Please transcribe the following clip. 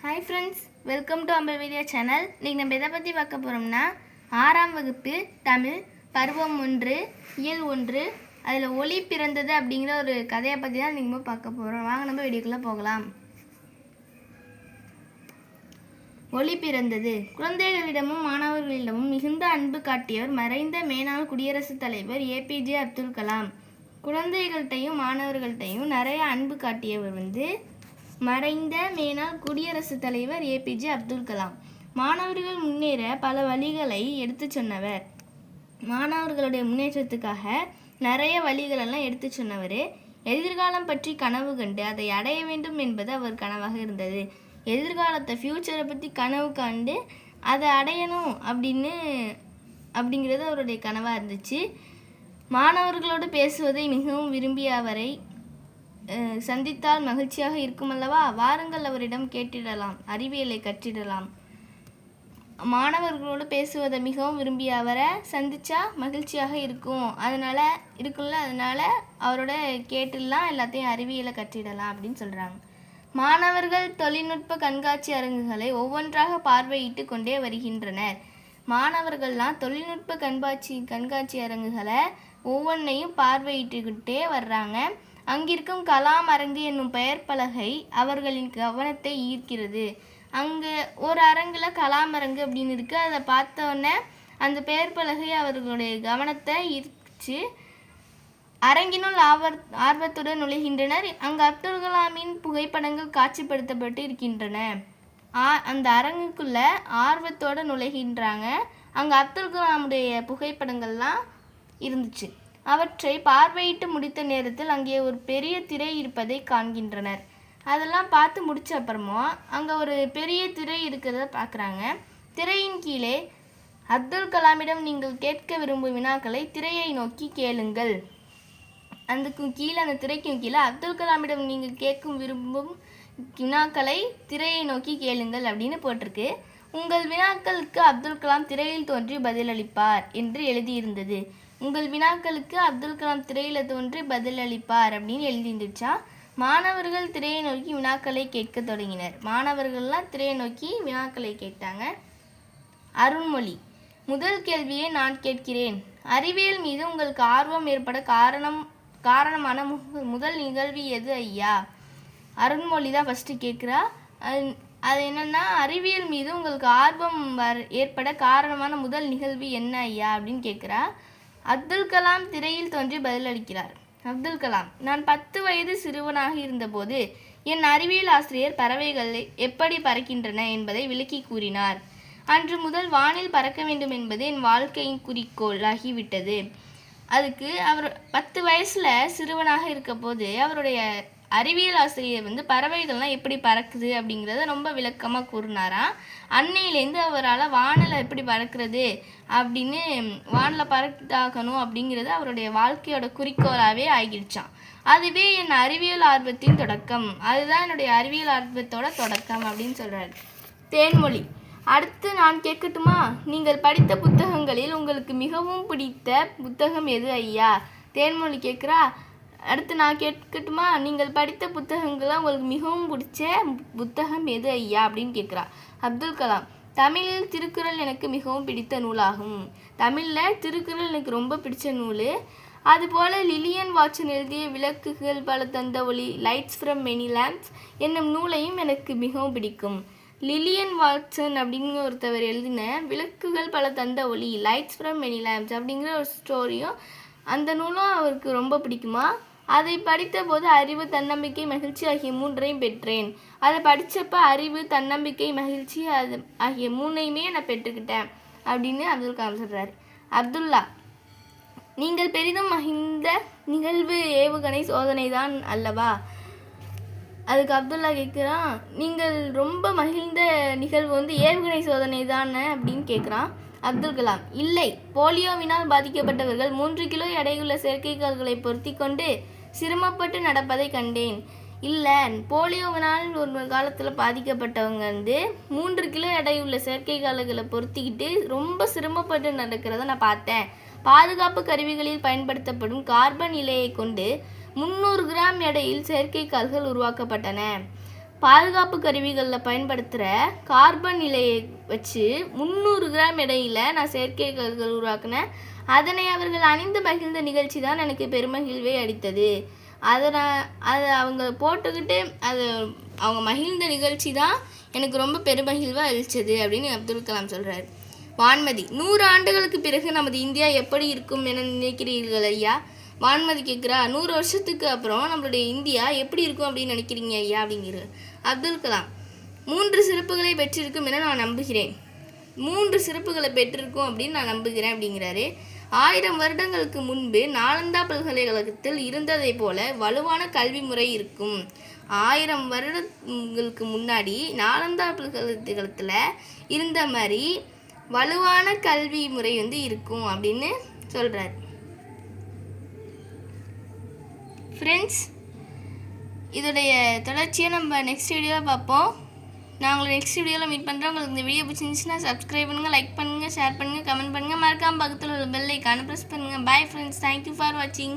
Hi friends, welcome to Ambal video channel. இன்றைக்கி நம்ம எதை பற்றி பார்க்க போகிறோம்னா 6ஆம் வகுப்பு தமிழ் பருவம் 1 இயல் 1 அதில் ஒளி பிறந்தது அப்படிங்கிற ஒரு கதையை பற்றி தான் நீங்கள் பார்க்க போகிறோம். வாங்க நம்ம வீடியோக்குள்ளே போகலாம். ஒளி பிறந்தது. குழந்தைகளிடமும் மாணவர்களிடமும் மிகுந்த அன்பு காட்டியவர் மறைந்த மேனாள் குடியரசுத் தலைவர் ஏபிஜே அப்துல் கலாம். குழந்தைகள்கிட்டையும் மாணவர்கள்ட்டையும் நிறைய அன்பு காட்டியவர் மறைந்த மேனாள் குடியரசுத் தலைவர் ஏபிஜே அப்துல் கலாம். மாணவர்கள் முன்னேற பல வழிகளை எடுத்து சொன்னவர். மாணவர்களுடைய முன்னேற்றத்துக்காக நிறைய வழிகளெல்லாம் எடுத்து சொன்னவர். எதிர்காலம் பற்றி கனவு கண்டு அதை அடைய வேண்டும் என்பது அவர் கனவாக இருந்தது. எதிர்காலத்தை ஃப்யூச்சரை பற்றி கனவு கண்டு அதை அடையணும் அப்படிங்கிறது அவருடைய கனவாக இருந்துச்சு. மாணவர்களோடு பேசுவதை மிகவும் விரும்பிய அவரை சந்தித்தால் மகிழ்ச்சியாக இருக்கும் அல்லவா? வாருங்கள், அவரிடம் கேட்டிடலாம், அறிவியலை கற்றிடலாம். மாணவர்களோடு பேசுவதை மிகவும் விரும்பிய அவரை சந்தித்தா மகிழ்ச்சியாக அதனால் அவரோட கேட்டுடலாம், எல்லாத்தையும் அறிவியலை கற்றிடலாம் அப்படின்னு சொல்கிறாங்க. மாணவர்கள் தொழில்நுட்ப கண்காட்சி அரங்குகளை ஒவ்வொன்றாக பார்வையிட்டு கொண்டே வருகின்றனர். மாணவர்கள்லாம் தொழில்நுட்ப கண்காட்சி அரங்குகளை ஒவ்வொன்றையும் பார்வையிட்டுக்கிட்டே வர்றாங்க. அங்கிருக்கும் கலாம் அரங்கு என்னும் பெயர் பலகை அவர்களின் கவனத்தை ஈர்க்கிறது. அங்கே ஒரு அரங்கில் கலாம் அரங்கு அப்படின்னு இருக்குது. அதை பார்த்தோன்னே அந்த பெயர் பலகை அவர்களுடைய கவனத்தை ஈர்த்து அரங்கினுள் ஆர்வத்துடன் நுழைகின்றனர். அங்கு அப்துல் கலாமின் புகைப்படங்கள் காட்சிப்படுத்தப்பட்டு இருக்கின்றன. அந்த அரங்குக்குள்ளே ஆர்வத்தோடு நுழைகின்றாங்க. அங்கே அப்துல் கலாமுடைய புகைப்படங்கள்லாம் இருந்துச்சு. அவற்றை பார்வையிட்டு முடித்த நேரத்தில் அங்கே ஒரு பெரிய திரை இருப்பதை காண்கின்றனர். அதெல்லாம் பார்த்து முடித்த அப்புறமா அங்கே ஒரு பெரிய திரை இருக்கிறத பார்க்குறாங்க. திரையின் கீழே அப்துல் கலாமிடம் நீங்கள் கேட்க விரும்பும் வினாக்களை திரையை நோக்கி கேளுங்கள். அந்த திரைக்கும் கீழே அப்துல் கலாமிடம் நீங்கள் கேட்கும் விரும்பும் வினாக்களை திரையை நோக்கி கேளுங்கள் அப்படின்னு போட்டிருக்கு. உங்கள் வினாக்களுக்கு அப்துல் கலாம் திரையில் தோன்றி பதிலளிப்பார் என்று எழுதியிருந்தது. உங்கள் வினாக்களுக்கு அப்துல் கலாம் திரையில் தோன்றி பதிலளிப்பார் அப்படின்னு எழுதிருந்துச்சா. மாணவர்கள் திரையை நோக்கி வினாக்களை கேட்க தொடங்கினர். மாணவர்கள்லாம் திரையை நோக்கி வினாக்களை கேட்டாங்க. அருண்மொழி, முதல் கேள்வியை நான் கேட்கிறேன். அறிவியல் மீது உங்களுக்கு ஆர்வம் ஏற்பட காரணமான முதல் நிகழ்வு எது ஐயா? அருண்மொழி தான் ஃபஸ்ட்டு கேட்குறா. அது என்னென்னா, அறிவியல் மீது உங்களுக்கு ஆர்வம் ஏற்பட காரணமான முதல் நிகழ்வு என்ன ஐயா அப்படின்னு கேட்குறா. அப்துல் கலாம் திரையில் தோன்றி பதிலளிக்கிறார். அப்துல் கலாம், நான் 10 வயது சிறுவனாக இருந்தபோது என் அறிவியல் ஆசிரியர் பறவைகள் எப்படி பறக்கின்றன என்பதை விளக்கி கூறினார். அன்று முதல் வானில் பறக்க வேண்டும் என்பது என் வாழ்க்கையின் குறிக்கோள் ஆகிவிட்டது. அதுக்கு அவர் 10 வயசில் சிறுவனாக இருக்க போது அவருடைய அறிவியல் ஆசிரியர் பறவைகள்லாம் எப்படி பறக்குது அப்படிங்கிறத ரொம்ப விளக்கமாக கூறினாராம். அன்னையிலேருந்து அவரால் வானில் எப்படி பறக்கிறது அப்படின்னு வானில் பறக்காகணும் அப்படிங்கிறது அவருடைய வாழ்க்கையோட குறிக்கோளாகவே ஆகிடுச்சான். அதுவே என் அறிவியல் ஆர்வத்தின் தொடக்கம். அதுதான் என்னுடைய அறிவியல் ஆர்வத்தோட தொடக்கம் அப்படின்னு சொல்கிறார். தேன்மொழி, அடுத்து நான் கேட்கட்டுமா? நீங்கள் படித்த புத்தகங்களில் உங்களுக்கு மிகவும் பிடித்த புத்தகம் எது ஐயா? தேன்மொழி கேட்குறா. அடுத்து நான் கேட்கட்டுமா? நீங்கள் படித்த புத்தகங்களை உங்களுக்கு மிகவும் பிடிச்ச புத்தகம் எது ஐயா அப்படின்னு கேட்குறா. அப்துல் கலாம், தமிழில் திருக்குறள் எனக்கு மிகவும் பிடித்த நூலாகும். தமிழில் திருக்குறள் எனக்கு ரொம்ப பிடிச்ச நூல். அதுபோல் லிலியன் வாட்சன் எழுதிய விளக்குகள் பல தந்த ஒளி லைட்ஸ் ஃப்ரம் மெனி லேம்ப்ஸ் என்னும் நூலையும் எனக்கு மிகவும் பிடிக்கும். லிலியன் வாட்சன் அப்படிங்கிற ஒருத்தவர் எழுதின விளக்குகள் பல தந்த ஒளி லைட்ஸ் ஃப்ரம் மெனி லேம்ப்ஸ் அப்படிங்கிற ஒரு ஸ்டோரியும் அந்த நூலும் அவருக்கு ரொம்ப பிடிக்குமா. அதை படித்த போது அறிவு, தன்னம்பிக்கை, மகிழ்ச்சி ஆகிய 3ஐயும் பெற்றேன். அதை படித்தப்போ அறிவு, தன்னம்பிக்கை, மகிழ்ச்சி ஆகிய 3ஐயுமே நான் பெற்றுக்கிட்டேன் அப்படின்னு அப்துல் கலாம் சொல்கிறார். அப்துல்லா, நீங்கள் பெரிதும் மகிழ்ந்த நிகழ்வு ஏவுகணை சோதனை தான் அல்லவா? அதுக்கு அப்துல்லா கேட்குறான், நீங்கள் ரொம்ப மகிழ்ந்த நிகழ்வு ஏவுகணை சோதனை தானே அப்படின்னு கேட்குறான். அப்துல் கலாம், இல்லை, போலியோவினால் பாதிக்கப்பட்டவர்கள் 3 கிலோ எடையுள்ள செயற்கைக்கால்களை பொருத்தி கொண்டு சிரமப்பட்டு நடப்பதை கண்டேன். இல்லை, போலியோவினால் ஒரு காலத்தில் பாதிக்கப்பட்டவங்க 3 கிலோ எடையுள்ள செயற்கைக்கால்களை பொருத்திக்கிட்டு ரொம்ப சிரமப்பட்டு நடக்கிறத நான் பார்த்தேன். பாதுகாப்பு கருவிகளில் பயன்படுத்தப்படும் கார்பன் இலையை கொண்டு 300 கிராம் எடையில் செயற்கைக்கால்கள் உருவாக்கப்பட்டன. பாதுகாப்பு கருவிகளில் பயன்படுத்துகிற கார்பன் நிலையை வச்சு 300 கிராம் எடையில் நான் செயற்கைக்கோள்கள் உருவாக்கினேன். அதனை அவர்கள் அணிந்து மகிழ்ந்த நிகழ்ச்சி தான் எனக்கு பெருமகிழ்வை அளித்தது. அதை அவங்க போட்டுக்கிட்டு அவங்க மகிழ்ந்த நிகழ்ச்சி தான் எனக்கு ரொம்ப பெருமகிழ்வை அளித்தது அப்படின்னு அப்துல் கலாம் சொல்கிறார். வான்மதி, 100 ஆண்டுகளுக்கு பிறகு நமது இந்தியா எப்படி இருக்கும் என நினைக்கிறீர்கள் ஐயா? வான்மதி கேட்குறா, 100 வருஷத்துக்கு அப்புறம் நம்மளுடைய இந்தியா எப்படி இருக்கும் அப்படின்னு நினைக்கிறீங்க ஐயா அப்படிங்கிறார். அப்துல் கலாம், 3 சிறப்புகளை பெற்றிருக்கும் என நான் நம்புகிறேன். 3 சிறப்புகளை பெற்றிருக்கும் அப்படின்னு நான் நம்புகிறேன் அப்படிங்கிறாரு. 1000 வருடங்களுக்கு முன்பு நாலந்தா பல்கலைக்கழகத்தில் இருந்ததை போல வலுவான கல்வி முறை இருக்கும். 1000 வருடங்களுக்கு முன்னாடி நாலந்தா பல்கலைக்கழகத்தில் இருந்த மாதிரி வலுவான கல்வி முறை இருக்கும் அப்படின்னு சொல்கிறார். ஃப்ரெண்ட்ஸ், இதோடைய தொடர்ச்சியை நம்ம நெக்ஸ்ட் வீடியோவில் பார்ப்போம். நான் உங்களை நெக்ஸ்ட் வீடியோவில் மீட் பண்ணுறேன். உங்களுக்கு இந்த வீடியோ பிடிச்சிருந்துச்சுன்னா சப்ஸ்கிரைப் பண்ணுங்கள், லைக் பண்ணுங்கள், ஷேர் பண்ணுங்கள், கமெண்ட் பண்ணுங்கள். மறக்காமல் பக்கத்தில் உள்ள பெல் ஐக்கானை ப்ரெஸ் பண்ணுங்கள். பாய் ஃப்ரெண்ட்ஸ், தேங்க்யூ ஃபார் வாட்சிங்.